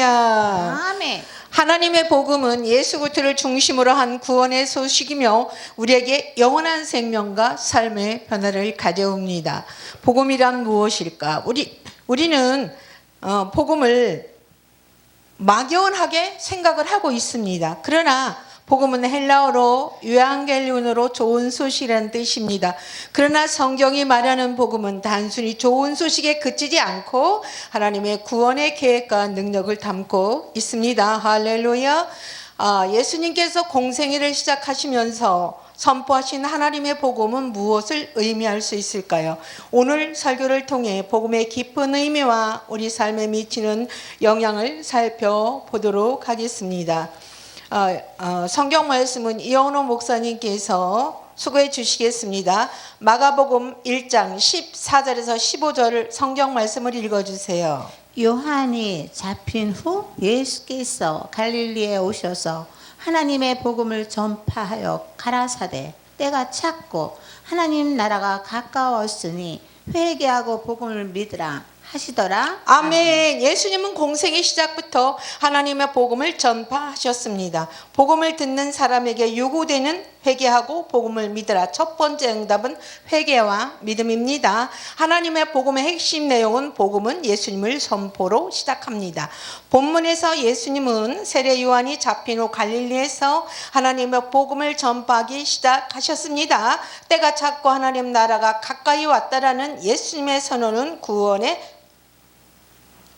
할렐루야. 아멘. 하나님의 복음은 예수 그리스도를 중심으로 한 구원의 소식이며 우리에게 영원한 생명과 삶의 변화를 가져옵니다. 복음이란 무엇일까? 우리는 복음을 막연하게 생각을 하고 있습니다. 그러나 복음은 헬라어로 유앙겔리온어로 좋은 소식이라는 뜻입니다. 그러나 성경이 말하는 복음은 단순히 좋은 소식에 그치지 않고 하나님의 구원의 계획과 능력을 담고 있습니다. 할렐루야. 예수님께서 공생애를 시작하시면서 선포하신 하나님의 복음은 무엇을 의미할 수 있을까요? 오늘 설교를 통해 복음의 깊은 의미와 우리 삶에 미치는 영향을 살펴보도록 하겠습니다. 성경 말씀은 이영호 목사님께서 수고해 주시겠습니다. 마가복음 1장 14절에서 15절 성경 말씀을 읽어주세요. 요한이 잡힌 후 예수께서 갈릴리에 오셔서 하나님의 복음을 전파하여 가라사대 때가 찼고 하나님 나라가 가까웠으니 회개하고 복음을 믿으라 하시더라. 아멘. 예수님은 공생의 시작부터 하나님의 복음을 전파하셨습니다. 복음을 듣는 사람에게 요구되는 회개하고 복음을 믿으라. 첫 번째 응답은 회개와 믿음입니다. 하나님의 복음의 핵심 내용은 복음은 예수님을 선포로 시작합니다. 본문에서 예수님은 세례 요한이 잡힌 후 갈릴리에서 하나님의 복음을 전파하기 시작하셨습니다. 때가 찼고 하나님 나라가 가까이 왔다라는 예수님의 선언은 구원의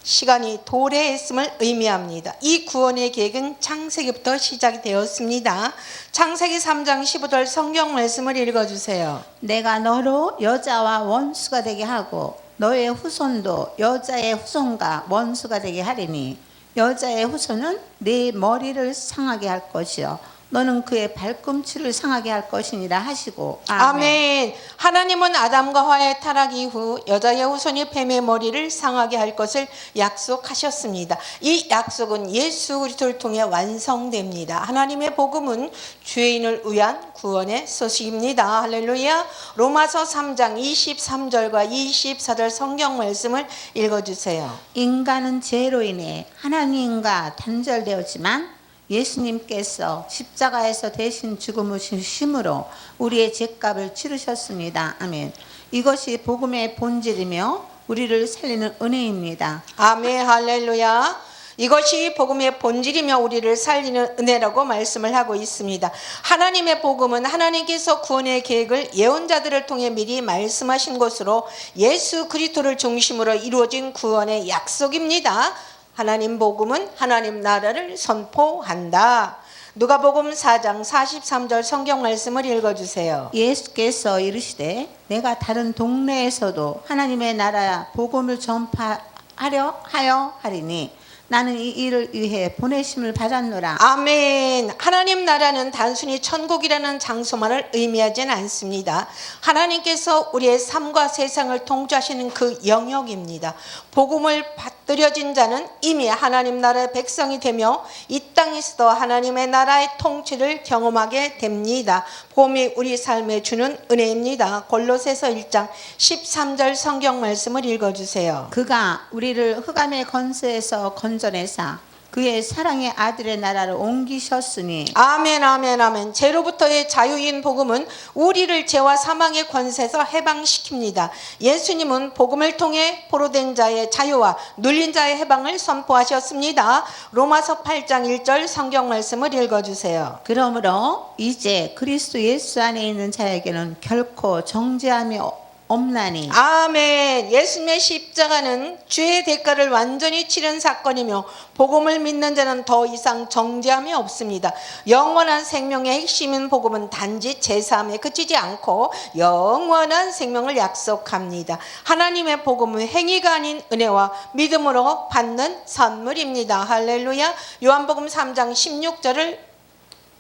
시간이 도래했음을 의미합니다. 이 구원의 계획은 창세기부터 시작이 되었습니다. 창세기 3장 15절 성경 말씀을 읽어주세요. 내가 너로 여자와 원수가 되게 하고 너의 후손도 여자의 후손과 원수가 되게 하리니 여자의 후손은 네 머리를 상하게 할 것이요 너는 그의 발꿈치를 상하게 할 것이니라 하시고. 아멘. 하나님은 아담과 하와의 타락 이후 여자의 후손이 뱀의 머리를 상하게 할 것을 약속하셨습니다. 이 약속은 예수 그리스도를 통해 완성됩니다. 하나님의 복음은 죄인을 위한 구원의 소식입니다. 할렐루야. 로마서 3장 23절과 24절 성경 말씀을 읽어주세요. 인간은 죄로 인해 하나님과 단절되었지만 예수님께서 십자가에서 대신 죽음을 주심으로 우리의 죄값을 치르셨습니다. 아멘. 이것이 복음의 본질이며 우리를 살리는 은혜입니다. 아멘. 할렐루야. 이것이 복음의 본질이며 우리를 살리는 은혜라고 말씀을 하고 있습니다. 하나님의 복음은 하나님께서 구원의 계획을 예언자들을 통해 미리 말씀하신 것으로 예수 그리스도를 중심으로 이루어진 구원의 약속입니다. 하나님 복음은 하나님 나라를 선포한다. 누가복음 4장 43절 성경 말씀을 읽어주세요. 예수께서 이르시되 내가 다른 동네에서도 하나님의 나라 복음을 전파하려 하여 하리니 나는 이 일을 위해 보내심을 받았노라. 아멘. 하나님 나라는 단순히 천국이라는 장소만을 의미하지는 않습니다. 하나님께서 우리의 삶과 세상을 통치하시는 그 영역입니다. 복음을 받들여진 자는 이미 하나님 나라의 백성이 되며 이 땅에서도 하나님의 나라의 통치를 경험하게 됩니다. 복음이 우리 삶에 주는 은혜입니다. 골로새서 1장 13절 성경 말씀을 읽어주세요. 그가 우리를 흑암의 권세에서 건져내사 그의 사랑의 아들의 나라로 옮기셨으니. 아멘 아멘 아멘. 죄로부터의 자유인 복음은 우리를 죄와 사망의 권세에서 해방시킵니다. 예수님은 복음을 통해 포로된 자의 자유와 눌린 자의 해방을 선포하셨습니다. 로마서 8장 1절 성경 말씀을 읽어주세요. 그러므로 이제 그리스도 예수 안에 있는 자에게는 결코 정죄함이 없나니. 아멘. 예수님의 십자가는 죄의 대가를 완전히 치른 사건이며 복음을 믿는 자는 더 이상 정죄함이 없습니다. 영원한 생명의 핵심인 복음은 단지 제사함에 그치지 않고 영원한 생명을 약속합니다. 하나님의 복음은 행위가 아닌 은혜와 믿음으로 받는 선물입니다. 할렐루야. 요한복음 3장 16절을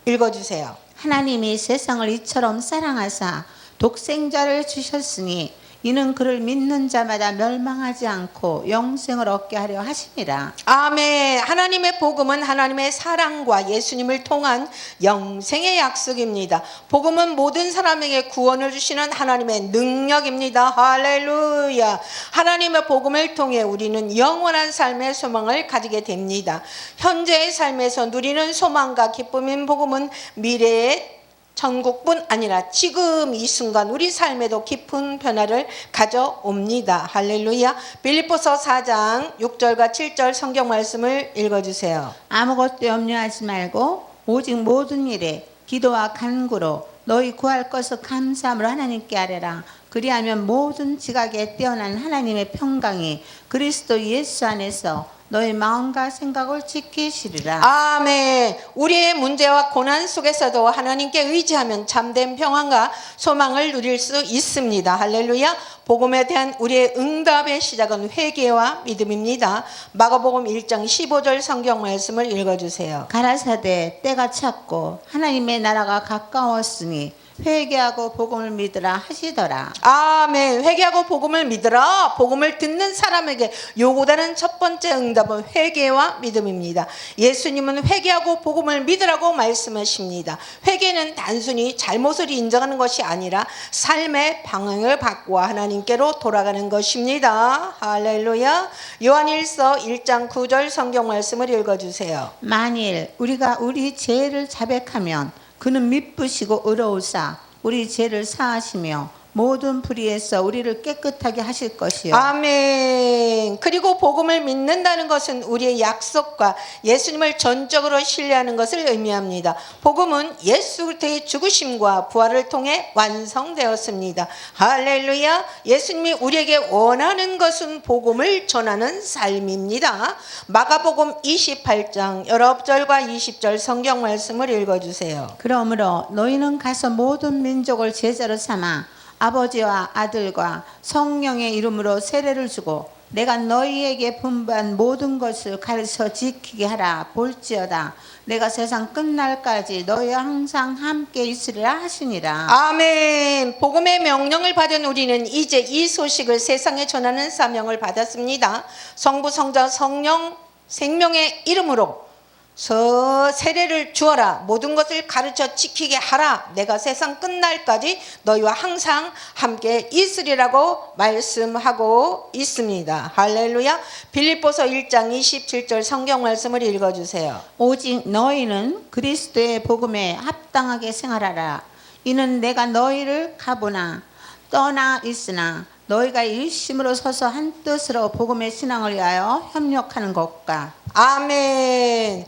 읽어주세요. 하나님이 세상을 이처럼 사랑하사 독생자를 주셨으니 이는 그를 믿는 자마다 멸망하지 않고 영생을 얻게 하려 하심이라. 아멘. 하나님의 복음은 하나님의 사랑과 예수님을 통한 영생의 약속입니다. 복음은 모든 사람에게 구원을 주시는 하나님의 능력입니다. 할렐루야. 하나님의 복음을 통해 우리는 영원한 삶의 소망을 가지게 됩니다. 현재의 삶에서 누리는 소망과 기쁨인 복음은 미래의 천국뿐 아니라 지금 이 순간 우리 삶에도 깊은 변화를 가져옵니다. 할렐루야. 빌립보서 4장 6절과 7절 성경 말씀을 읽어주세요. 아무것도 염려하지 말고 오직 모든 일에 기도와 간구로 너희 구할 것을 감사함으로 하나님께 아뢰라. 그리하면 모든 지각에 뛰어난 하나님의 평강이 그리스도 예수 안에서 너희 마음과 생각을 지키시리라. 아멘. 우리의 문제와 고난 속에서도 하나님께 의지하면 참된 평안과 소망을 누릴 수 있습니다. 할렐루야. 복음에 대한 우리의 응답의 시작은 회개와 믿음입니다. 마가복음 1장 15절 성경 말씀을 읽어주세요. 가라사대 때가 찼고 하나님의 나라가 가까웠으니 회개하고 복음을 믿으라 하시더라. 아멘. 회개하고 복음을 믿으라. 복음을 듣는 사람에게 요구되는 첫 번째 응답은 회개와 믿음입니다. 예수님은 회개하고 복음을 믿으라고 말씀하십니다. 회개는 단순히 잘못을 인정하는 것이 아니라 삶의 방향을 바꾸어 하나님께로 돌아가는 것입니다. 할렐루야. 요한일서 1장 9절 성경 말씀을 읽어주세요. 만일 우리가 우리 죄를 자백하면 그는 미쁘시고 의로우사 우리 죄를 사하시며 모든 불의에서 우리를 깨끗하게 하실 것이요. 아멘. 그리고 복음을 믿는다는 것은 우리의 약속과 예수님을 전적으로 신뢰하는 것을 의미합니다. 복음은 예수 그리스도의 죽으심과 부활을 통해 완성되었습니다. 할렐루야. 예수님이 우리에게 원하는 것은 복음을 전하는 삶입니다. 마가복음 28장 19절과 20절 성경 말씀을 읽어주세요. 그러므로 너희는 가서 모든 민족을 제자로 삼아 아버지와 아들과 성령의 이름으로 세례를 주고 내가 너희에게 분부한 모든 것을 가르쳐 지키게 하라. 볼지어다 내가 세상 끝날까지 너희와 항상 함께 있으리라 하시니라. 아멘. 복음의 명령을 받은 우리는 이제 이 소식을 세상에 전하는 사명을 받았습니다. 성부 성자 성령 생명의 이름으로 세례를 주어라. 모든 것을 가르쳐 지키게 하라. 내가 세상 끝날까지 너희와 항상 함께 있으리라고 말씀하고 있습니다. 할렐루야. 빌립보서 1장 27절 성경 말씀을 읽어주세요. 오직 너희는 그리스도의 복음에 합당하게 생활하라. 이는 내가 너희를 가보나 떠나 있으나 너희가 일심으로 서서 한 뜻으로 복음의 신앙을 위하여 협력하는 것과 아멘.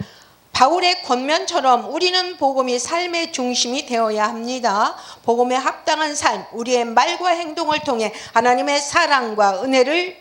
바울의 권면처럼 우리는 복음이 삶의 중심이 되어야 합니다. 복음에 합당한 삶, 우리의 말과 행동을 통해 하나님의 사랑과 은혜를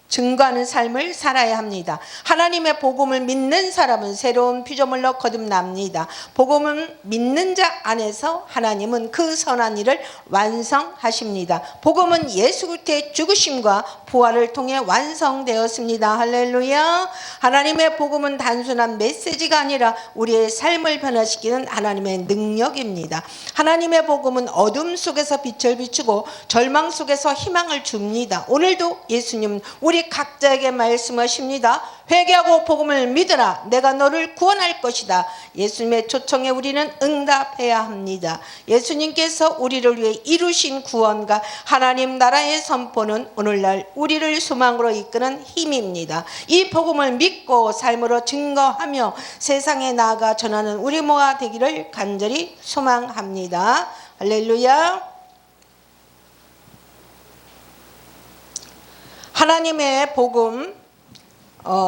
증거하는 삶을 살아야 합니다. 하나님의 복음을 믿는 사람은 새로운 피조물로 거듭납니다. 복음을 믿는 자 안에서 하나님은 그 선한 일을 완성하십니다. 복음은 예수 그리스도의 죽으심과 부활을 통해 완성되었습니다. 할렐루야. 하나님의 복음은 단순한 메시지가 아니라 우리의 삶을 변화시키는 하나님의 능력입니다. 하나님의 복음은 어둠 속에서 빛을 비추고 절망 속에서 희망을 줍니다. 오늘도 예수님은 우리 각자에게 말씀하십니다. 회개하고 복음을 믿으라. 내가 너를 구원할 것이다. 예수님의 초청에 우리는 응답해야 합니다. 예수님께서 우리를 위해 이루신 구원과 하나님 나라의 선포는 오늘날 우리를 소망으로 이끄는 힘입니다. 이 복음을 믿고 삶으로 증거하며 세상에 나아가 전하는 우리 모아 되기를 간절히 소망합니다. 할렐루야. 하나님의 복음,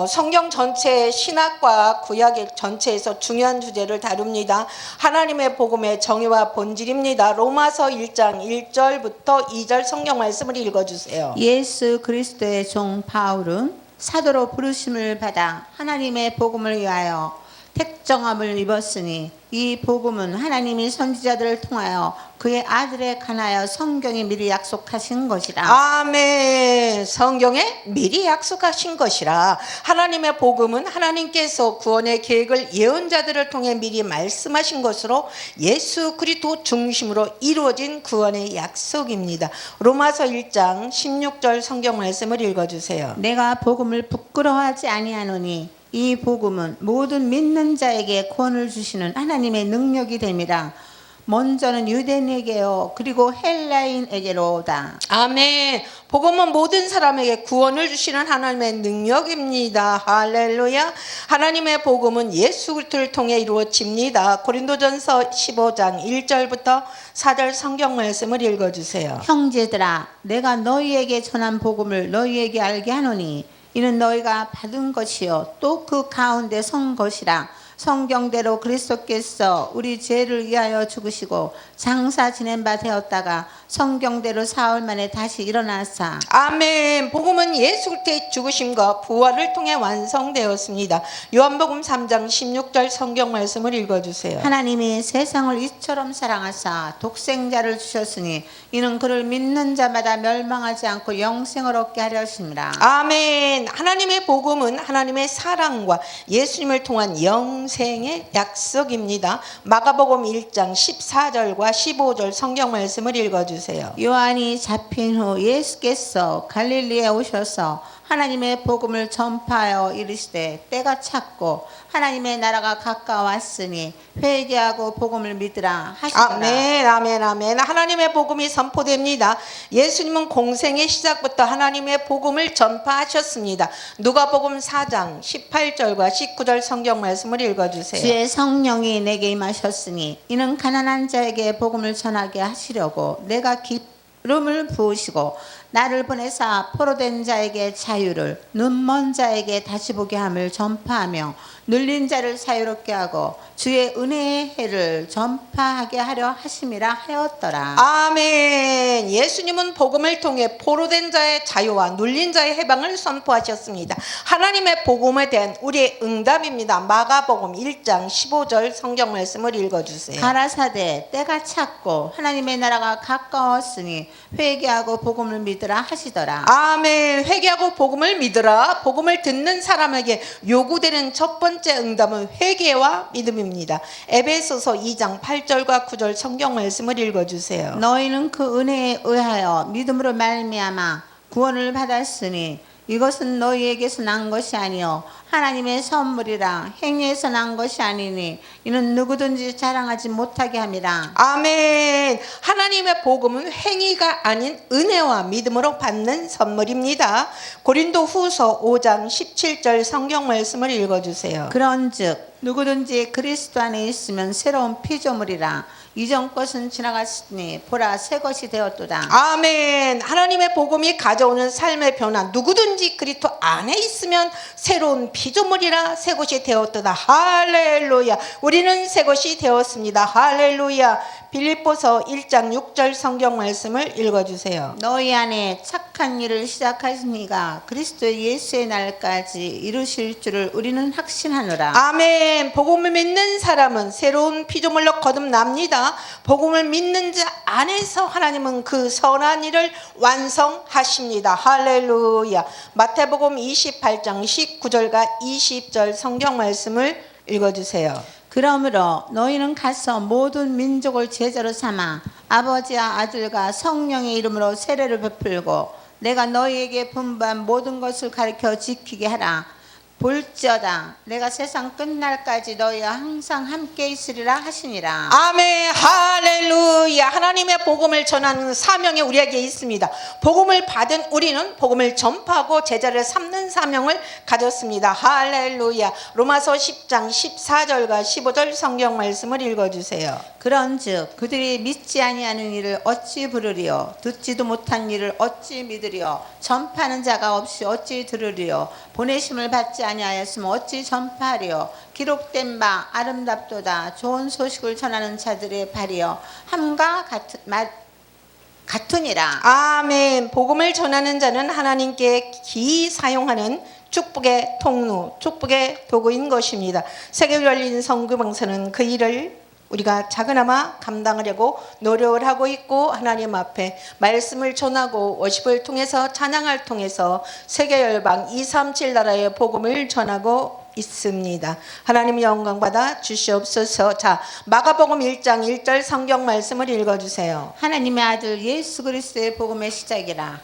성경 전체 신학과 구약 전체에서 중요한 주제를 다룹니다. 하나님의 복음의 정의와 본질입니다. 로마서 1장 1절부터 2절 성경 말씀을 읽어주세요. 예수 그리스도의 종 바울은 사도로 부르심을 받아 하나님의 복음을 위하여 택정함을 입었으니 이 복음은 하나님이 선지자들을 통하여 그의 아들에 관하여 성경에 미리 약속하신 것이라. 아멘. 성경에 미리 약속하신 것이라. 하나님의 복음은 하나님께서 구원의 계획을 예언자들을 통해 미리 말씀하신 것으로 예수 그리스도 중심으로 이루어진 구원의 약속입니다. 로마서 1장 16절 성경 말씀을 읽어주세요. 내가 복음을 부끄러워하지 아니하노니 이 복음은 모든 믿는 자에게 구원을 주시는 하나님의 능력이 됨이라. 먼저는 유대인에게요 그리고 헬라인에게로다. 아멘. 복음은 모든 사람에게 구원을 주시는 하나님의 능력입니다. 할렐루야. 하나님의 복음은 예수 그리스도를 통해 이루어집니다. 고린도전서 15장 1절부터 4절 성경 말씀을 읽어주세요. 형제들아, 내가 너희에게 전한 복음을 너희에게 알게 하노니 이는 너희가 받은 것이요 또 그 가운데 선 것이라. 성경대로 그리스도께서 우리 죄를 위하여 죽으시고 장사 지낸 바 되었다가 성경대로 사흘 만에 다시 일어나사. 아멘. 복음은 예수 그리스도의 죽으심과 부활을 통해 완성되었습니다. 요한복음 3장 16절 성경 말씀을 읽어주세요. 하나님이 세상을 이처럼 사랑하사 독생자를 주셨으니 이는 그를 믿는 자마다 멸망하지 않고 영생을 얻게 하려 하심이라. 아멘. 하나님의 복음은 하나님의 사랑과 예수님을 통한 영생의 약속입니다. 마가복음 1장 14절과 15절 성경 말씀을 읽어주세요. 요한이 잡힌 후 예수께서 갈릴리에 오셔서 하나님의 복음을 전파하여 이르시되 때가 찼고 하나님의 나라가 가까웠으니 회개하고 복음을 믿으라 하시더라. 아멘, 아멘, 아멘. 하나님의 복음이 선포됩니다. 예수님은 공생의 시작부터 하나님의 복음을 전파하셨습니다. 누가복음 4장 18절과 19절 성경 말씀을 읽어주세요. 주의 성령이 내게 임하셨으니 이는 가난한 자에게 복음을 전하게 하시려고 내가 기름을 부으시고 나를 보내사 포로된 자에게 자유를 눈먼 자에게 다시 보게 함을 전파하며 눌린 자를 자유롭게 하고 주의 은혜의 해를 전파하게 하려 하심이라 하였더라. 아멘. 예수님은 복음을 통해 포로된 자의 자유와 눌린 자의 해방을 선포하셨습니다. 하나님의 복음에 대한 우리의 응답입니다. 마가복음 1장 15절 성경 말씀을 읽어주세요. 가라사대 때가 찼고 하나님의 나라가 가까웠으니 회개하고 복음을 믿으라 하시더라. 아멘. 회개하고 복음을 믿으라. 복음을 듣는 사람에게 요구되는 첫 번째 응답은 회개와 믿음입니다. 에베소서 2장 8절과 9절 성경 말씀을 읽어주세요. 너희는 그 은혜에 의하여 믿음으로 말미암아 구원을 받았으니 이것은 너희에게서 난 것이 아니요 하나님의 선물이라. 행위에서 난 것이 아니니 이는 누구든지 자랑하지 못하게 함이라. 아멘. 하나님의 복음은 행위가 아닌 은혜와 믿음으로 받는 선물입니다. 고린도 후서 5장 17절 성경 말씀을 읽어주세요. 그런즉 누구든지 그리스도 안에 있으면 새로운 피조물이라. 이전 것은 지나갔으니 보라 새 것이 되었도다. 아멘. 하나님의 복음이 가져오는 삶의 변화, 누구든지 그리스도 안에 있으면 새로운 피조물이라 새 것이 되었도다. 할렐루야. 우리는 새 것이 되었습니다. 할렐루야. 빌립보서 1장 6절 성경 말씀을 읽어주세요. 너희 안에 착한 일을 시작하신 이가 그리스도 예수의 날까지 이루실 줄을 우리는 확신하노라. 아멘. 복음을 믿는 사람은 새로운 피조물로 거듭납니다. 복음을 믿는 자 안에서 하나님은 그 선한 일을 완성하십니다. 할렐루야. 마태복음 28장 19절과 20절 성경 말씀을 읽어주세요. 그러므로 너희는 가서 모든 민족을 제자로 삼아 아버지와 아들과 성령의 이름으로 세례를 베풀고 내가 너희에게 분부한 모든 것을 가르쳐 지키게 하라. 볼지어다 내가 세상 끝날까지 너희와 항상 함께 있으리라 하시니라. 아멘. 할렐루야. 하나님의 복음을 전하는 사명이 우리에게 있습니다. 복음을 받은 우리는 복음을 전파하고 제자를 삼는 사명을 가졌습니다. 할렐루야. 로마서 10장 14절과 15절 성경 말씀을 읽어주세요. 그런즉 그들이 믿지 아니하는 일을 어찌 부르리요 듣지도 못한 일을 어찌 믿으리요 전파하는 자가 없이 어찌 들으리요 보내심을 받지 아니하였으면 어찌 전파하리요 기록된 바 아름답도다 좋은 소식을 전하는 자들의 발이요 함과 같으니라. 아멘. 복음을 전하는 자는 하나님께 기이 사용하는 축복의 통로, 축복의 도구인 것입니다. 세계를 열린 선교방사는 그 일을 우리가 작은아마 감당하려고 노력을 하고 있고, 하나님 앞에 말씀을 전하고 워십을 통해서, 찬양을 통해서 세계 열방 237 나라의 복음을 전하고 있습니다. 하나님 영광 받아 주시옵소서. 자, 마가복음 1장 1절 성경 말씀을 읽어주세요. 하나님의 아들 예수 그리스도의 복음의 시작이라.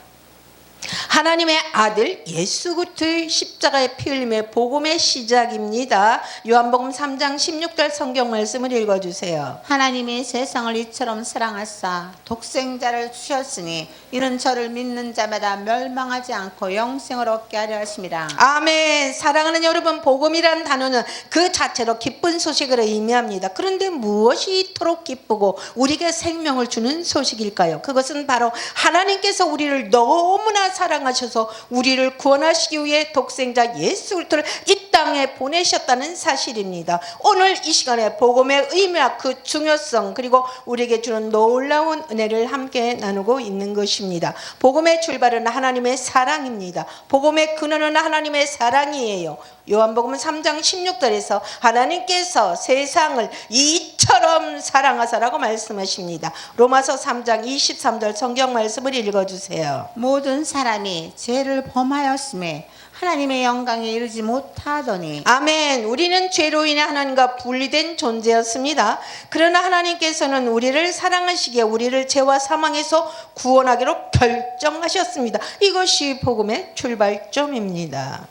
하나님의 아들 예수 그리스도의 십자가의 피 흘림의 복음의 시작입니다. 요한복음 3장 16절 성경 말씀을 읽어주세요. 하나님이 세상을 이처럼 사랑하사 독생자를 주셨으니 이는 저를 믿는 자마다 멸망하지 않고 영생을 얻게 하려 하심이라. 아멘. 사랑하는 여러분, 복음이란 단어는 그 자체로 기쁜 소식을 의미합니다. 그런데 무엇이 이토록 기쁘고 우리에게 생명을 주는 소식일까요? 그것은 바로 하나님께서 우리를 너무나 사랑하셔서 우리를 구원하시기 위해 독생자 예수 그리스도를 이 땅에 보내셨다는 사실입니다. 오늘 이 시간에 복음의 의미와 그 중요성, 그리고 우리에게 주는 놀라운 은혜를 함께 나누고 있는 것입니다. 복음의 출발은 하나님의 사랑입니다. 복음의 근원은 하나님의 사랑이에요. 요한복음 3장 16절에서 하나님께서 세상을 이처럼 사랑하사라고 말씀하십니다. 로마서 3장 23절 성경 말씀을 읽어주세요. 모든 사람이 죄를 범하였음에 하나님의 영광에 이르지 못하더니. 아멘. 우리는 죄로 인해 하나님과 분리된 존재였습니다. 그러나 하나님께서는 우리를 사랑하시기에 우리를 죄와 사망에서 구원하기로 결정하셨습니다. 이것이 복음의 출발점입니다.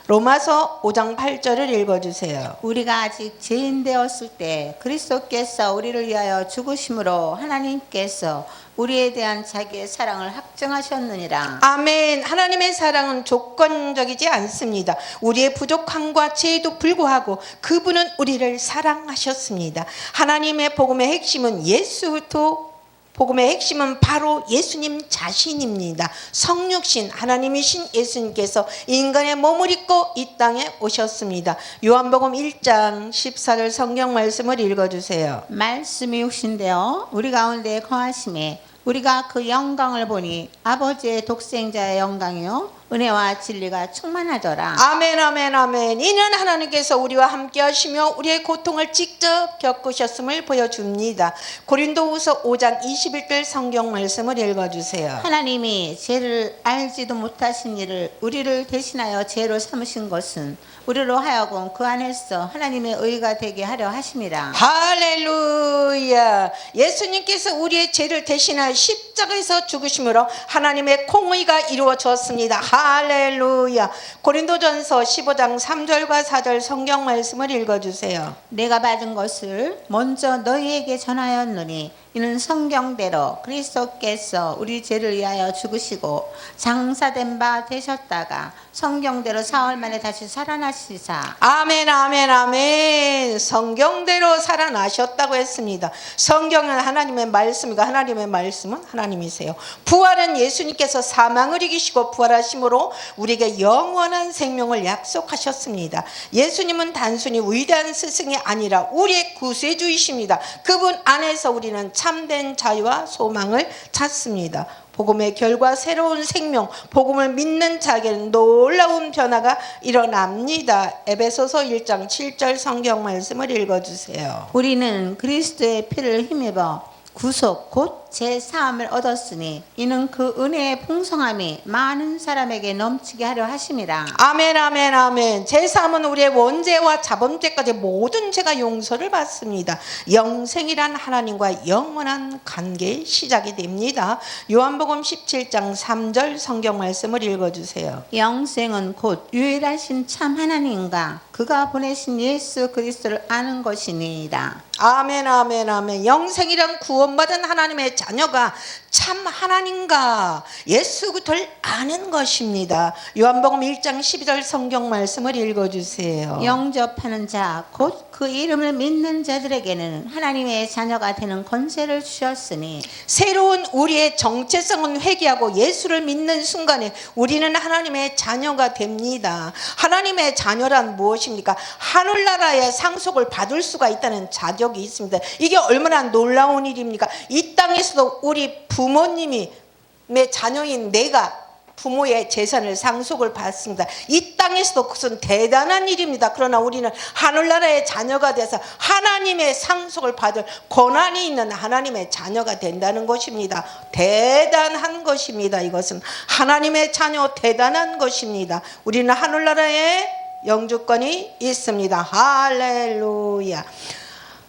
로마서 5장 8절을 읽어주세요. 우리가 아직 죄인 되었을 때 그리스도께서 우리를 위하여 죽으심으로 하나님께서 우리에 대한 자기의 사랑을 확정하셨느니라. 아멘. 하나님의 사랑은 조건적이지 않습니다. 우리의 부족함과 죄에도 불구하고 그분은 우리를 사랑하셨습니다. 하나님의 복음의 핵심은 복음의 핵심은 바로 예수님 자신입니다. 성육신 하나님이신 예수님께서 인간의 몸을 입고 이 땅에 오셨습니다. 요한복음 1장 14절 성경 말씀을 읽어주세요. 말씀이 육신되어 우리 가운데 거하심에 우리가 그 영광을 보니 아버지의 독생자의 영광이요 은혜와 진리가 충만하더라. 아멘 아멘 아멘. 이는 하나님께서 우리와 함께 하시며 우리의 고통을 직접 겪으셨음을 보여줍니다. 고린도후서 5장 21절 성경 말씀을 읽어주세요. 하나님이 죄를 알지도 못하신 이를 우리를 대신하여 죄로 삼으신 것은 우리로 하여금 그 안에서 하나님의 의가 되게 하려 하심이라. 할렐루야. 예수님께서 우리의 죄를 대신하여 십자가에서 죽으심으로 하나님의 공의가 이루어졌습니다. 할렐루야. 고린도전서 15장 3절과 4절 성경 말씀을 읽어주세요. 내가 받은 것을 먼저 너희에게 전하였노니 이는 성경대로 그리스도께서 우리 죄를 위하여 죽으시고 장사된 바 되셨다가 성경대로 사흘 만에 다시 살아나시사. 아멘 아멘 아멘. 성경대로 살아나셨다고 했습니다. 성경은 하나님의 말씀이고 하나님의 말씀은 하나님이세요. 부활은 예수님께서 사망을 이기시고 부활하심으로 우리에게 영원한 생명을 약속하셨습니다. 예수님은 단순히 위대한 스승이 아니라 우리의 구세주이십니다. 그분 안에서 우리는 참된 자유와 소망을 찾습니다. 복음의 결과 새로운 생명, 복음을 믿는 자에게는 놀라운 변화가 일어납니다. 에베소서 1장 7절 성경 말씀을 읽어주세요. 우리는 그리스도의 피를 힘입어 구속 곧 제3을 얻었으니 이는 그 은혜의 풍성함이 많은 사람에게 넘치게 하려 하심이라. 아멘 아멘 아멘. 제3은 우리의 원죄와 자범죄까지 모든 죄가 용서를 받습니다. 영생이란 하나님과 영원한 관계의 시작이 됩니다. 요한복음 17장 3절 성경 말씀을 읽어주세요. 영생은 곧 유일하신 참 하나님과 그가 보내신 예수 그리스도를 아는 것이니이다. 아멘 아멘 아멘. 영생이란 구원받은 하나님의 자녀가 참 하나님과 예수 그리스도를 아는 것입니다. 요한복음 1장 12절 성경 말씀을 읽어주세요. 영접하는 자 곧 그 이름을 믿는 자들에게는 하나님의 자녀가 되는 권세를 주셨으니. 새로운 우리의 정체성은 회개하고 예수를 믿는 순간에 우리는 하나님의 자녀가 됩니다. 하나님의 자녀란 무엇입니까? 하늘나라의 상속을 받을 수가 있다는 자격이 있습니다. 이게 얼마나 놀라운 일입니까? 이 땅에서도 우리 부모님이 내 자녀인 내가 부모의 재산을 상속을 받습니다. 이 땅에서도 그것은 대단한 일입니다. 그러나 우리는 하늘나라의 자녀가 돼서 하나님의 상속을 받을 권한이 있는 하나님의 자녀가 된다는 것입니다. 대단한 것입니다. 이것은 하나님의 자녀, 대단한 것입니다. 우리는 하늘나라의 영주권이 있습니다. 할렐루야.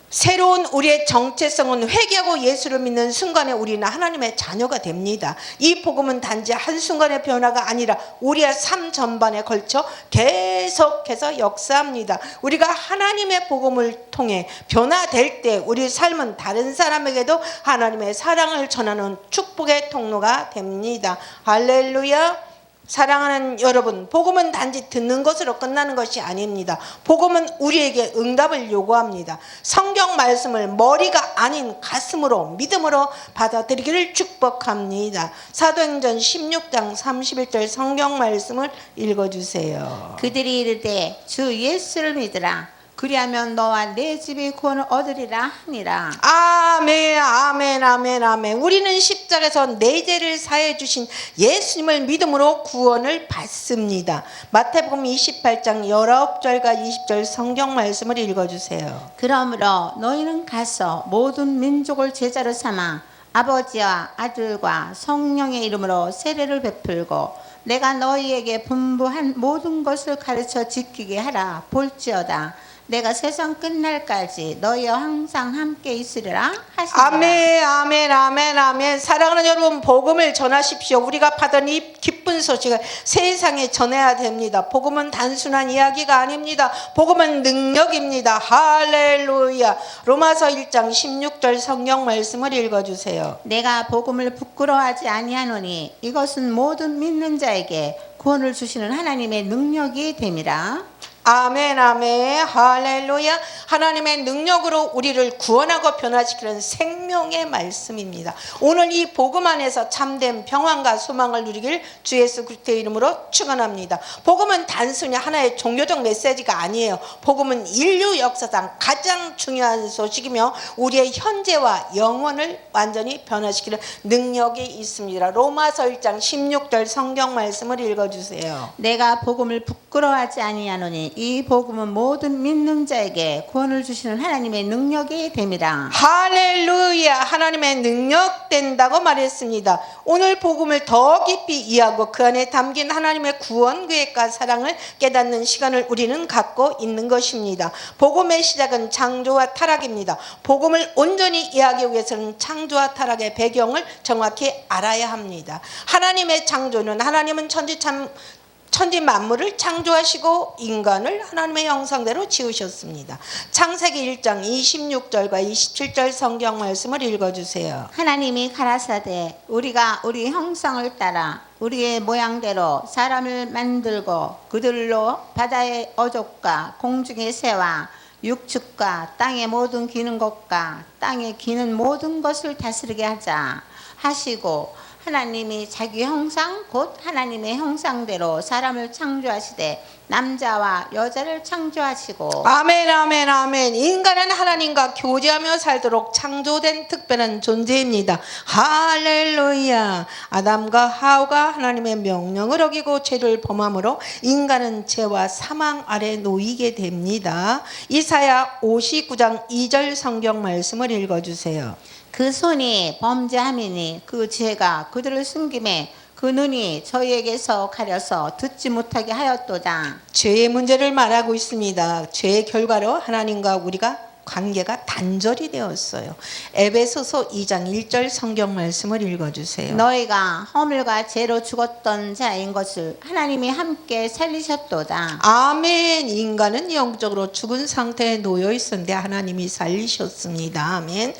새로운 우리의 정체성은 회개하고 예수를 믿는 순간에 우리는 하나님의 자녀가 됩니다. 이 복음은 단지 한순간의 변화가 아니라 우리의 삶 전반에 걸쳐 계속해서 역사합니다. 우리가 하나님의 복음을 통해 변화될 때 우리 삶은 다른 사람에게도 하나님의 사랑을 전하는 축복의 통로가 됩니다. 할렐루야. 사랑하는 여러분, 복음은 단지 듣는 것으로 끝나는 것이 아닙니다. 복음은 우리에게 응답을 요구합니다. 성경 말씀을 머리가 아닌 가슴으로 믿음으로 받아들이기를 축복합니다. 사도행전 16장 31절 성경 말씀을 읽어주세요. 그들이 이르되 주 예수를 믿으라. 그리하면 너와 내 집이 구원을 얻으리라 하니라. 아멘, 아멘, 아멘, 아멘. 우리는 십자가에서 내 죄를 사해 주신 예수님을 믿음으로 구원을 받습니다. 마태복음 28장 19절과 20절 성경 말씀을 읽어주세요. 그러므로 너희는 가서 모든 민족을 제자로 삼아 아버지와 아들과 성령의 이름으로 세례를 베풀고 내가 너희에게 분부한 모든 것을 가르쳐 지키게 하라. 볼지어다 내가 세상 끝날까지 너희와 항상 함께 있으리라 하시니라. 아멘, 아멘, 아멘, 아멘. 사랑하는 여러분, 복음을 전하십시오. 우리가 받은 이 기쁜 소식을 세상에 전해야 됩니다. 복음은 단순한 이야기가 아닙니다. 복음은 능력입니다. 할렐루야. 로마서 1장 16절 성경 말씀을 읽어주세요. 내가 복음을 부끄러워하지 아니하노니 이것은 모든 믿는 자에게 구원을 주시는 하나님의 능력이 됨이라. 아멘, 아멘, 할렐루야. 하나님의 능력으로 우리를 구원하고 변화시키는 생명의 말씀입니다. 오늘 이 복음 안에서 참된 평안과 소망을 누리길 주 예수 그리스도의 이름으로 축원합니다. 복음은 단순히 하나의 종교적 메시지가 아니에요. 복음은 인류 역사상 가장 중요한 소식이며 우리의 현재와 영혼을 완전히 변화시키는 능력이 있습니다. 로마서 1장 16절 성경 말씀을 읽어주세요. 내가 복음을 부끄러워하지 아니하노니 이 복음은 모든 믿는 자에게 구원을 주시는 하나님의 능력이 됨이라. 할렐루야. 하나님의 능력 된다고 말했습니다. 오늘 복음을 더 깊이 이해하고 그 안에 담긴 하나님의 구원 계획과 사랑을 깨닫는 시간을 우리는 갖고 있는 것입니다. 복음의 시작은 창조와 타락입니다. 복음을 온전히 이해하기 위해서는 창조와 타락의 배경을 정확히 알아야 합니다. 하나님의 창조는 하나님은 천지 만물을 창조하시고 인간을 하나님의 형상대로 지으셨습니다. 창세기 1장 26절과 27절 성경 말씀을 읽어주세요. 하나님이 가라사대 우리가 우리 형상을 따라 우리의 모양대로 사람을 만들고 그들로 바다의 어족과 공중의 새와 육축과 땅의 모든 기는 것과 땅에 기는 모든 것을 다스리게 하자 하시고 하나님이 자기 형상 곧 하나님의 형상대로 사람을 창조하시되 남자와 여자를 창조하시고. 아멘, 아멘, 아멘. 인간은 하나님과 교제하며 살도록 창조된 특별한 존재입니다. 할렐루야. 아담과 하와가 하나님의 명령을 어기고 죄를 범함으로 인간은 죄와 사망 아래 놓이게 됩니다. 이사야 59장 2절 성경 말씀을 읽어주세요. 그 손이 범죄함이니 그 죄가 그들을 숨김에 그 눈이 저희에게서 가려서 듣지 못하게 하였도다. 죄의 문제를 말하고 있습니다. 죄의 결과로 하나님과 우리가 관계가 단절이 되었어요. 에베소서 2장 1절 성경 말씀을 읽어주세요. 너희가 허물과 죄로 죽었던 자인 것을 하나님이 함께 살리셨도다. 아멘. 인간은 영적으로 죽은 상태에 놓여 있었는데 하나님이 살리셨습니다. 아멘.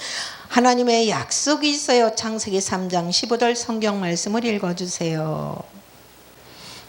하나님의 약속이 있어요. 창세기 3장 15절 성경 말씀을 읽어주세요.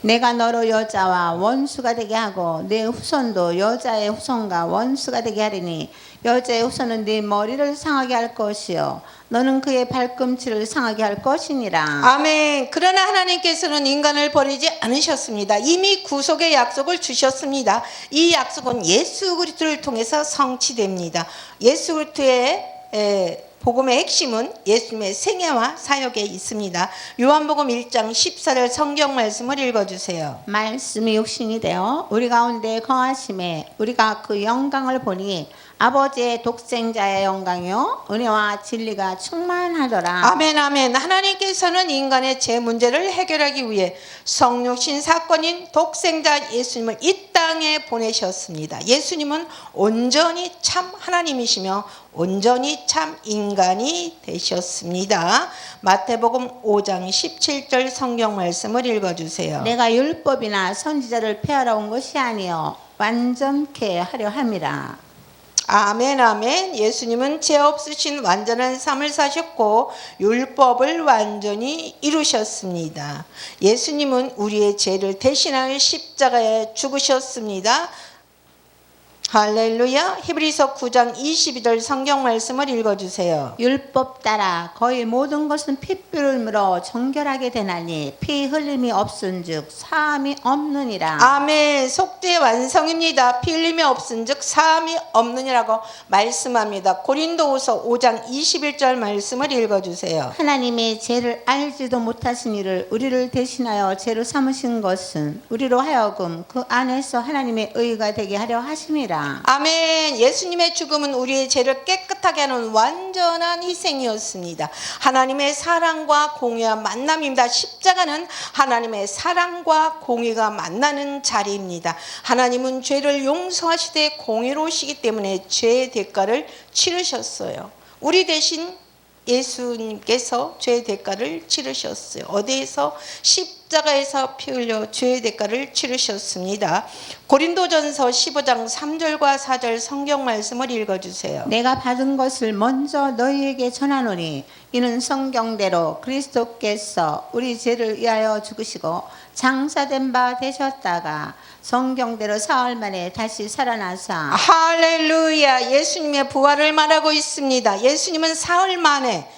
내가 너로 여자와 원수가 되게 하고 내 후손도 여자의 후손과 원수가 되게 하리니 여자의 후손은 네 머리를 상하게 할 것이요 너는 그의 발꿈치를 상하게 할 것이니라. 아멘. 그러나 하나님께서는 인간을 버리지 않으셨습니다. 이미 구속의 약속을 주셨습니다. 이 약속은 예수 그리스도를 통해서 성취됩니다. 예수 그리스도의 복음의 핵심은 예수님의 생애와 사역에 있습니다. 요한복음 1장 14절 성경 말씀을 읽어주세요. 말씀이 육신이 되어 우리 가운데 거하심에 우리가 그 영광을 보니 아버지의 독생자의 영광이요 은혜와 진리가 충만하더라. 아멘 아멘. 하나님께서는 인간의 죄 문제를 해결하기 위해 성육신 사건인 독생자 예수님을 이 땅에 보내셨습니다. 예수님은 온전히 참 하나님이시며 온전히 참 인간이 되셨습니다. 마태복음 5장 17절 성경 말씀을 읽어주세요. 내가 율법이나 선지자를 폐하러 온 것이 아니요 완전케 하려 함이라. 아멘 아멘. 예수님은 죄 없으신 완전한 삶을 사셨고 율법을 완전히 이루셨습니다. 예수님은 우리의 죄를 대신하여 십자가에 죽으셨습니다. 할렐루야. 히브리서 9장 22절 성경 말씀을 읽어주세요. 율법 따라 거의 모든 것은 핏불을 물어 정결하게 되나니 피 흘림이 없은즉 사함이 없느니라. 아멘. 속죄 완성입니다. 피 흘림이 없은즉 사함이 없느니라고 말씀합니다. 고린도후서 5장 21절 말씀을 읽어주세요. 하나님이 죄를 알지도 못하신 이를 우리를 대신하여 죄로 삼으신 것은 우리로 하여금 그 안에서 하나님의 의가 되게 하려 하심이라. 아멘. 예수님의 죽음은 우리의 죄를 깨끗하게 하는 완전한 희생이었습니다. 하나님의 사랑과 공의와 만남입니다. 십자가는 하나님의 사랑과 공의가 만나는 자리입니다. 하나님은 죄를 용서하시되 공의로우시기 때문에 죄의 대가를 치르셨어요. 우리 대신 예수님께서 죄의 대가를 치르셨어요. 어디에서? 십자가에서 피 흘려 죄의 대가를 치르셨습니다. 고린도전서 15장 3절과 4절 성경 말씀을 읽어주세요. 내가 받은 것을 먼저 너희에게 전하노니 이는 성경대로 그리스도께서 우리 죄를 위하여 죽으시고 장사된 바 되셨다가 성경대로 사흘 만에 다시 살아나사. 할렐루야. 예수님의 부활을 말하고 있습니다. 예수님은 사흘 만에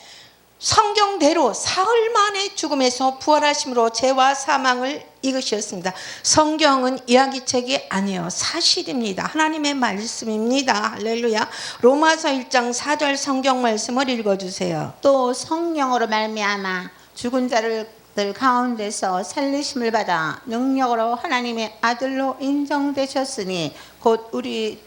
성경대로 사흘 만에 죽음에서 부활하심으로 죄와 사망을 이기셨습니다. 성경은 이야기책이 아니에요. 사실입니다. 하나님의 말씀입니다. 할렐루야. 로마서 1장 4절 성경 말씀을 읽어주세요. 또 성령으로 말미암아 죽은 자를 가운데서 살리심을 받아 능력으로 하나님의 아들로 인정되셨으니 곧 우리의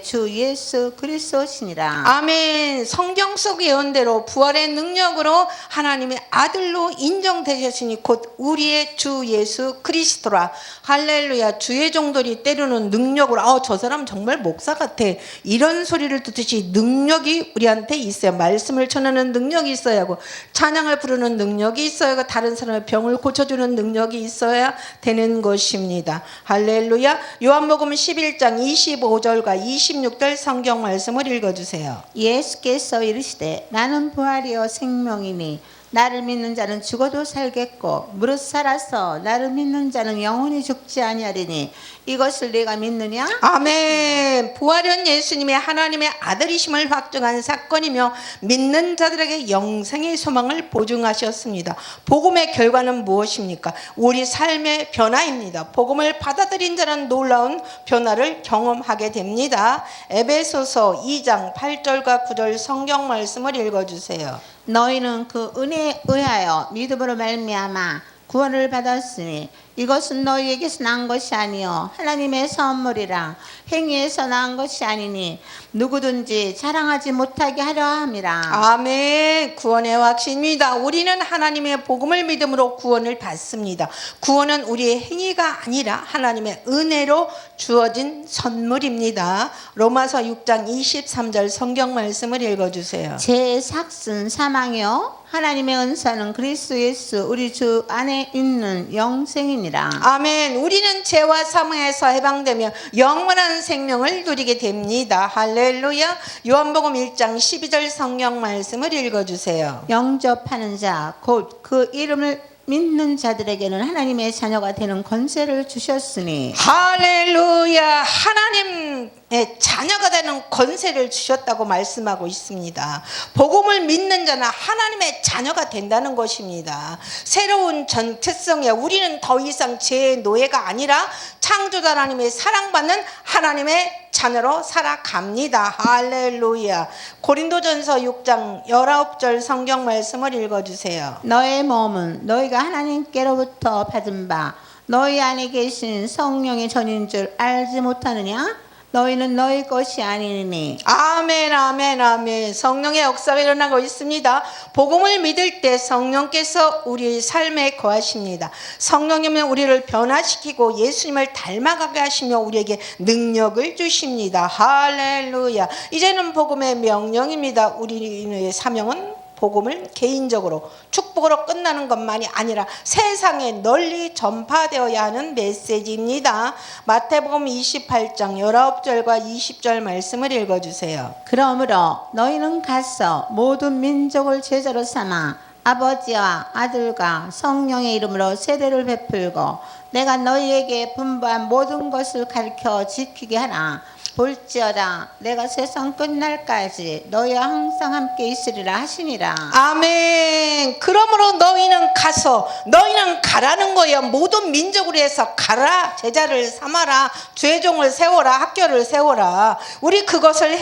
주 예수 그리스도시니라. 아멘. 성경 속 예언대로 부활의 능력으로 하나님의 아들로 인정되셨으니 곧 우리의 주 예수 그리스도라. 할렐루야. 주의 종들이 때로는 능력으로 저 사람 정말 목사 같아 이런 소리를 듣듯이 능력이 우리한테 있어요. 말씀을 전하는 능력이 있어야 하고 찬양을 부르는 능력이 있어야 하고 다른 사람의 병을 고쳐주는 능력이 있어야 되는 것입니다. 할렐루야. 요한복음 11장 25절과 26절 성경 말씀을 읽어주세요. 예수께서 이르시되 나는 부활이요 생명이니 나를 믿는 자는 죽어도 살겠고 무릇 살아서 나를 믿는 자는 영원히 죽지 아니하리니 이것을 내가 믿느냐? 아멘. 부활은 예수님의 하나님의 아들이심을 확증한 사건이며 믿는 자들에게 영생의 소망을 보증하셨습니다. 복음의 결과는 무엇입니까? 우리 삶의 변화입니다. 복음을 받아들인 자는 놀라운 변화를 경험하게 됩니다. 에베소서 2장 8절과 9절 성경 말씀을 읽어주세요. 너희는 그 은혜에 의하여 믿음으로 말미암아 구원을 받았으니 이것은 너희에게서 난 것이 아니요 하나님의 선물이라. 행위에서 난 것이 아니니 누구든지 자랑하지 못하게 하려 함이라. 아멘. 구원의 확신입니다. 우리는 하나님의 복음을 믿음으로 구원을 받습니다. 구원은 우리의 행위가 아니라 하나님의 은혜로 주어진 선물입니다. 로마서 6장 23절 성경 말씀을 읽어주세요. 제 삭슨 사망이요 하나님의 은사는 그리스도 예수 우리 주 안에 있는 영생이니라. 아멘. 우리는 죄와 사망에서 해방되며 영원한 생명을 누리게 됩니다. 할렐루야. 요한복음 1장 12절 성경 말씀을 읽어주세요. 영접하는 자 곧 그 이름을 믿는 자들에게는 하나님의 자녀가 되는 권세를 주셨으니. 할렐루야. 하나님의 자녀가 되는 권세를 주셨다고 말씀하고 있습니다. 복음을 믿는 자는 하나님의 자녀가 된다는 것입니다. 새로운 정체성에 우리는 더 이상 죄의 노예가 아니라 창조자 하나님의 사랑받는 하나님의 자녀로 살아갑니다. 할렐루야. 고린도전서 6장 19절 성경 말씀을 읽어주세요. 너의 몸은 너희가 하나님께로부터 받은 바 너희 안에 계신 성령의 전인 줄 알지 못하느냐? 너희는 너희 것이 아니니. 아멘, 아멘, 아멘. 성령의 역사가 일어나고 있습니다. 복음을 믿을 때 성령께서 우리 삶에 거하십니다. 성령님은 우리를 변화시키고 예수님을 닮아가게 하시며 우리에게 능력을 주십니다. 할렐루야. 이제는 복음의 명령입니다. 우리의 사명은 복음을 개인적으로 축복으로 끝나는 것만이 아니라 세상에 널리 전파되어야 하는 메시지입니다. 마태복음 28장 19절과 20절 말씀을 읽어주세요. 그러므로 너희는 가서 모든 민족을 제자로 삼아 아버지와 아들과 성령의 이름으로 세례를 베풀고 내가 너희에게 분부한 모든 것을 가르쳐 지키게 하라. 볼지어다 내가 세상 끝날까지 너희와 항상 함께 있으리라 하시니라. 아멘. 그러므로 너희는 가서 너희는 가라는 거예요. 모든 민족으로 해서 가라. 제자를 삼아라. 죄종을 세워라. 학교를 세워라. 우리 그것을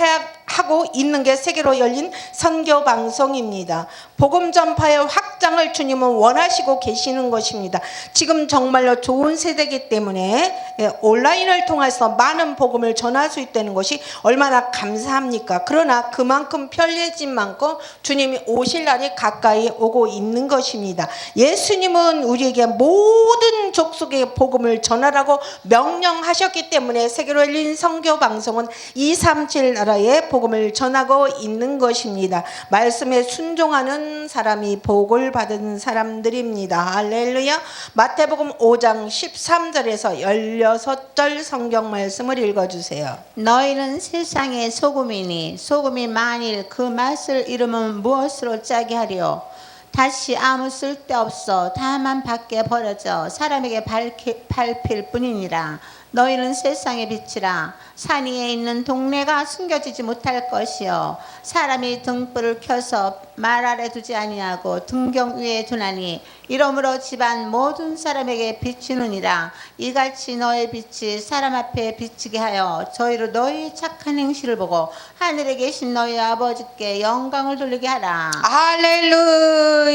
하고 있는 게 세계로 열린 선교 방송입니다. 복음 전파의 확장을 주님은 원하시고 계시는 것입니다. 지금 정말로 좋은 세대이기 때문에 온라인을 통해서 많은 복음을 전할 수 있다는 것이 얼마나 감사합니까? 그러나 그만큼 편리해진 만큼 주님이 오실 날이 가까이 오고 있는 것입니다. 예수님은 우리에게 모든 족속의 복음을 전하라고 명령하셨기 때문에 세계로 열린 선교 방송은 237 나라의 복음을 전하고 있는 것입니다. 말씀에 순종하는 사람이 복을 받은 사람들입니다. 할렐루야. 마태복음 5장 13절에서 16절 성경 말씀을 읽어주세요. 너희는 세상의 소금이니 소금이 만일 그 맛을 잃으면 무엇으로 짜게 하리요? 다시 아무 쓸데없어 다만 밖에 버려져 사람에게 밟힐 뿐이니라. 너희는 세상의 빛이라. 산 위에 있는 동네가 숨겨지지 못할 것이요 사람이 등불을 켜서 말 아래 두지 아니하고 등경 위에 두나니 이러므로 집안 모든 사람에게 비치느니라. 이같이 너의 빛이 사람 앞에 비치게 하여 저희로 너희 착한 행실을 보고 하늘에 계신 너희 아버지께 영광을 돌리게 하라. 할렐루야.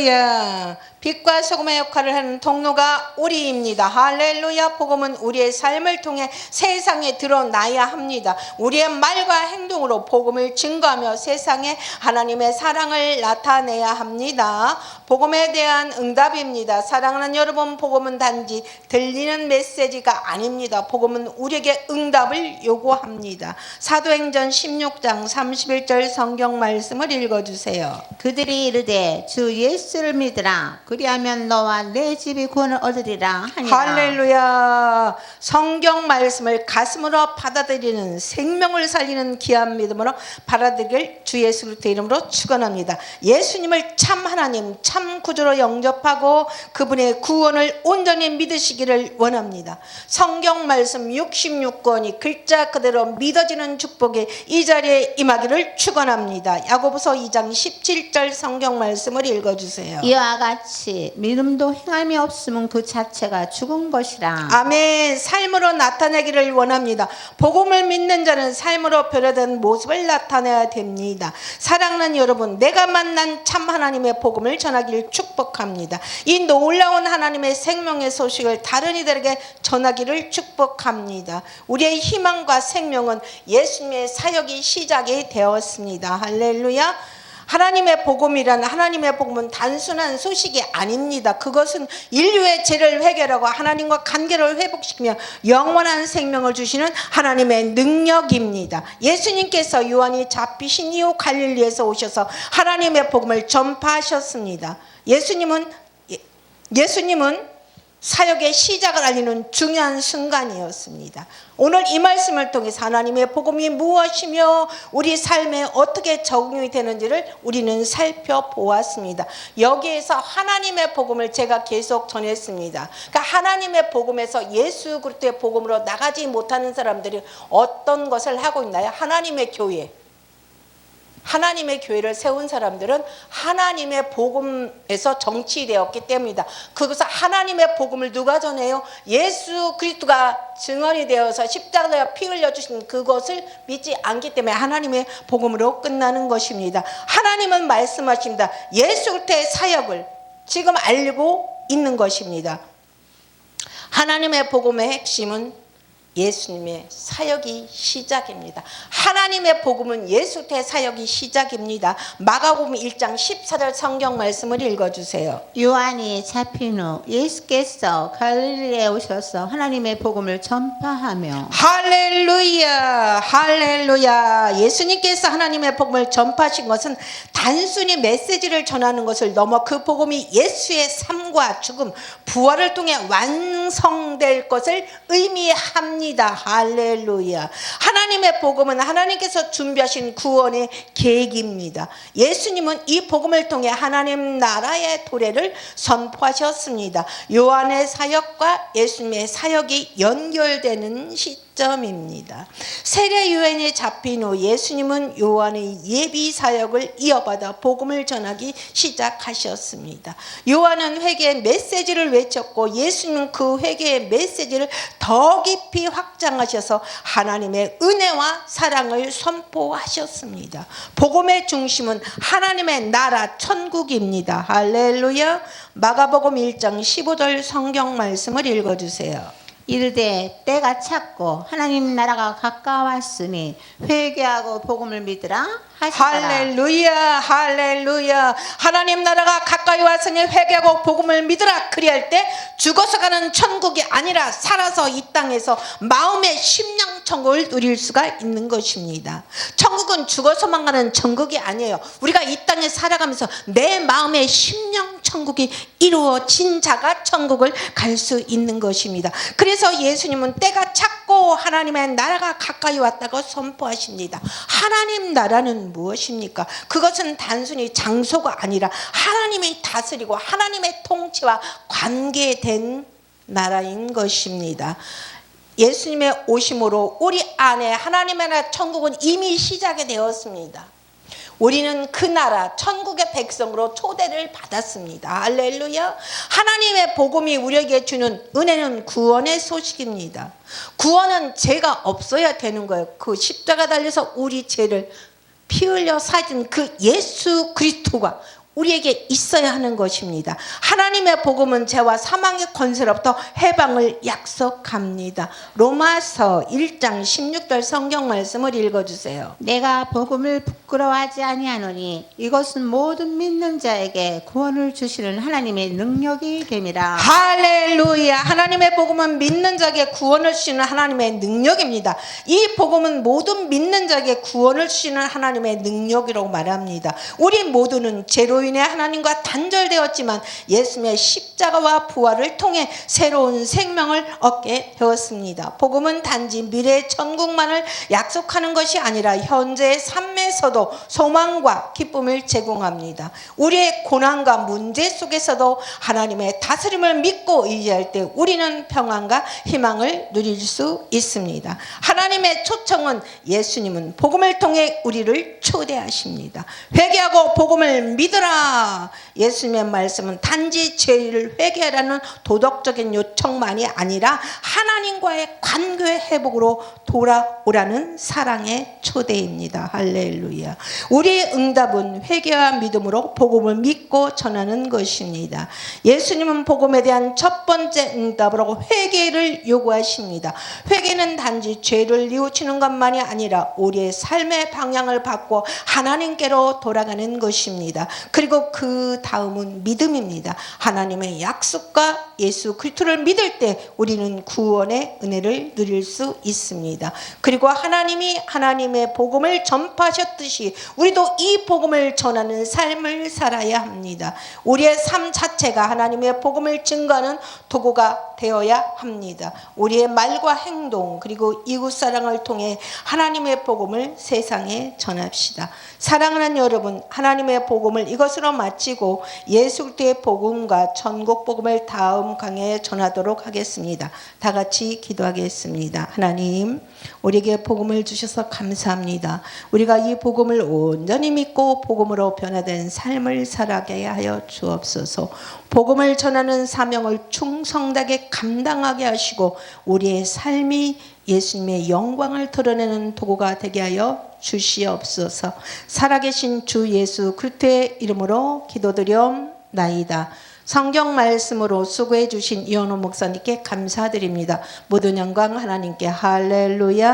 빛과 소금의 역할을 하는 통로가 우리입니다. 할렐루야. 복음은 우리의 삶을 통해 세상에 드러나야 합니다. 우리의 말과 행동으로 복음을 증거하며 세상에 하나님의 사랑을 나타내야 합니다. 복음에 대한 응답입니다. 사랑하는 여러분, 복음은 단지 들리는 메시지가 아닙니다. 복음은 우리에게 응답을 요구합니다. 사도행전 16장 31절 성경 말씀을 읽어주세요. 그들이 이르되 주 예수를 믿으라. 그리하면 너와 내 집이 구원을 얻으리라 하니라. 할렐루야. 성경 말씀을 가슴으로 받아들이는 생명을 살리는 귀한 믿음으로 받아들일 주 예수 그리스도의 이름으로 축원합니다. 예수님을 참 하나님 참 구주로 영접하고 그분의 구원을 온전히 믿으시기를 원합니다. 성경 말씀 66권이 글자 그대로 믿어지는 축복이 이 자리에 임하기를 축원합니다. 야고보서 2장 17절 성경 말씀을 읽어주세요. 이와 같이 믿음도 행함이 없으면 그 자체가 죽은 것이라. 아멘. 삶으로 나타내기를 원합니다. 복음을 믿는 자는 삶으로 변화된 모습을 나타내야 됩니다. 사랑하는 여러분, 내가 만난 참 하나님의 복음을 전하기를 축복합니다. 이 놀라운 하나님의 생명의 소식을 다른 이들에게 전하기를 축복합니다. 우리의 희망과 생명은 예수님의 사역이 시작이 되었습니다. 할렐루야. 하나님의 복음이란 하나님의 복음은 단순한 소식이 아닙니다. 그것은 인류의 죄를 해결하고 하나님과 관계를 회복시키며 영원한 생명을 주시는 하나님의 능력입니다. 예수님께서 요한이 잡히신 이후 갈릴리에서 오셔서 하나님의 복음을 전파하셨습니다. 예수님은 사역의 시작을 알리는 중요한 순간이었습니다. 오늘 이 말씀을 통해서 하나님의 복음이 무엇이며 우리 삶에 어떻게 적용이 되는지를 우리는 살펴보았습니다. 여기에서 하나님의 복음을 제가 계속 전했습니다. 그러니까 하나님의 복음에서 예수 그리스도의 복음으로 나가지 못하는 사람들이 어떤 것을 하고 있나요? 하나님의 교회, 하나님의 교회를 세운 사람들은 하나님의 복음에서 정치되었기 때문이다. 그것은 하나님의 복음을 누가 전해요? 예수 그리스도가 증언이 되어서 십자가에 피 흘려주신 그것을 믿지 않기 때문에 하나님의 복음으로 끝나는 것입니다. 하나님은 말씀하십니다. 예수 그리스도의 사역을 지금 알고 있는 것입니다. 하나님의 복음의 핵심은 예수님의 사역이 시작입니다. 하나님의 복음은 예수의 사역이 시작입니다. 마가복음 1장 14절 성경 말씀을 읽어주세요. 요한이 잡힌 후 예수께서 갈릴리에 오셔서 하나님의 복음을 전파하며 할렐루야, 할렐루야. 예수님께서 하나님의 복음을 전파하신 것은 단순히 메시지를 전하는 것을 넘어 그 복음이 예수의 삶과 죽음, 부활을 통해 완성될 것을 의미합니다. 할렐루야. 하나님의 복음은 하나님께서 준비하신 구원의 계획입니다. 예수님은 이 복음을 통해 하나님 나라의 도래를 선포하셨습니다. 요한의 사역과 예수님의 사역이 연결되는 시점입니다. 세례 요한이 잡힌 후 예수님은 요한의 예비 사역을 이어받아 복음을 전하기 시작하셨습니다. 요한은 회개의 메시지를 외쳤고 예수님은 그 회개의 메시지를 더 깊이 확장하셔서 하나님의 은혜와 사랑을 선포하셨습니다. 복음의 중심은 하나님의 나라 천국입니다. 할렐루야. 마가복음 1장 15절 성경 말씀을 읽어주세요. 이르되 때가 찼고 하나님 나라가 가까웠으니 회개하고 복음을 믿으라 하시더라. 할렐루야, 할렐루야. 하나님 나라가 가까이 왔으니 회개하고 복음을 믿으라. 그리할 때 죽어서 가는 천국이 아니라 살아서 이 땅에서 마음의 심령 천국을 누릴 수가 있는 것입니다. 천국은 죽어서만 가는 천국이 아니에요. 우리가 이 땅에 살아가면서 내 마음의 심령 천국이 이루어진 자가 천국을 갈 수 있는 것입니다. 그래서 예수님은 때가 찼고 하나님의 나라가 가까이 왔다고 선포하십니다. 하나님 나라는 무엇입니까? 그것은 단순히 장소가 아니라 하나님이 다스리고 하나님의 통치와 관계된 나라인 것입니다. 예수님의 오심으로 우리 안에 하나님의 나라 천국은 이미 시작이 되었습니다. 우리는 그 나라 천국의 백성으로 초대를 받았습니다. 할렐루야. 하나님의 복음이 우리에게 주는 은혜는 구원의 소식입니다. 구원은 죄가 없어야 되는 거예요. 그 십자가 달려서 우리 죄를 피 흘려 사진 그 예수 그리스도가 우리에게 있어야 하는 것입니다. 하나님의 복음은 죄와 사망의 권세로부터 해방을 약속합니다. 로마서 1장 16절 성경 말씀을 읽어주세요. 내가 복음을 부끄러워하지 아니하노니 이것은 모든 믿는 자에게 구원을 주시는 하나님의 능력이 됨이라. 할렐루야. 하나님의 복음은 믿는 자에게 구원을 주시는 하나님의 능력입니다. 이 복음은 모든 믿는 자에게 구원을 주시는 하나님의 능력이라고 말합니다. 우리 모두는 죄로 인해 하나님과 단절되었지만 예수님의 십자가와 부활을 통해 새로운 생명을 얻게 되었습니다. 복음은 단지 미래의 천국만을 약속하는 것이 아니라 현재의 삶에서도 소망과 기쁨을 제공합니다. 우리의 고난과 문제 속에서도 하나님의 다스림을 믿고 의지할 때 우리는 평안과 희망을 누릴 수 있습니다. 하나님의 초청은 예수님은 복음을 통해 우리를 초대하십니다. 회개하고 복음을 믿으라. 예수님의 말씀은 단지 죄를 회개하라는 도덕적인 요청만이 아니라 하나님과의 관계 회복으로 돌아오라는 사랑의 초대입니다. 할렐루야. 우리의 응답은 회개와 믿음으로 복음을 믿고 전하는 것입니다. 예수님은 복음에 대한 첫 번째 응답으로 회개를 요구하십니다. 회개는 단지 죄를 뉘우치는 것만이 아니라 우리의 삶의 방향을 바꿔 하나님께로 돌아가는 것입니다. 그리고 그 다음은 믿음입니다. 하나님의 약속과 예수 그리스도를 믿을 때 우리는 구원의 은혜를 누릴 수 있습니다. 그리고 하나님이 하나님의 복음을 전파하셨듯이 우리도 이 복음을 전하는 삶을 살아야 합니다. 우리의 삶 자체가 하나님의 복음을 증거하는 도구가 되어야 합니다. 우리의 말과 행동 그리고 이웃사랑을 통해 하나님의 복음을 세상에 전합시다. 사랑하는 여러분, 하나님의 복음을 이것으로 마치고 예수 그리스도의 복음과 천국 복음을 다음 마음 강에 전하도록 하겠습니다. 다 같이 기도하겠습니다. 하나님, 우리에게 복음을 주셔서 감사합니다. 우리가 이 복음을 온전히 믿고 복음으로 변화된 삶을 살아가게 하여 주옵소서. 복음을 전하는 사명을 충성되게 감당하게 하시고 우리의 삶이 예수님의 영광을 드러내는 도구가 되게 하여 주시옵소서. 살아계신 주 예수 그리스도의 이름으로 기도드리옵나이다. 성경 말씀으로 수고해 주신 이현호 목사님께 감사드립니다. 모든 영광 하나님께. 할렐루야.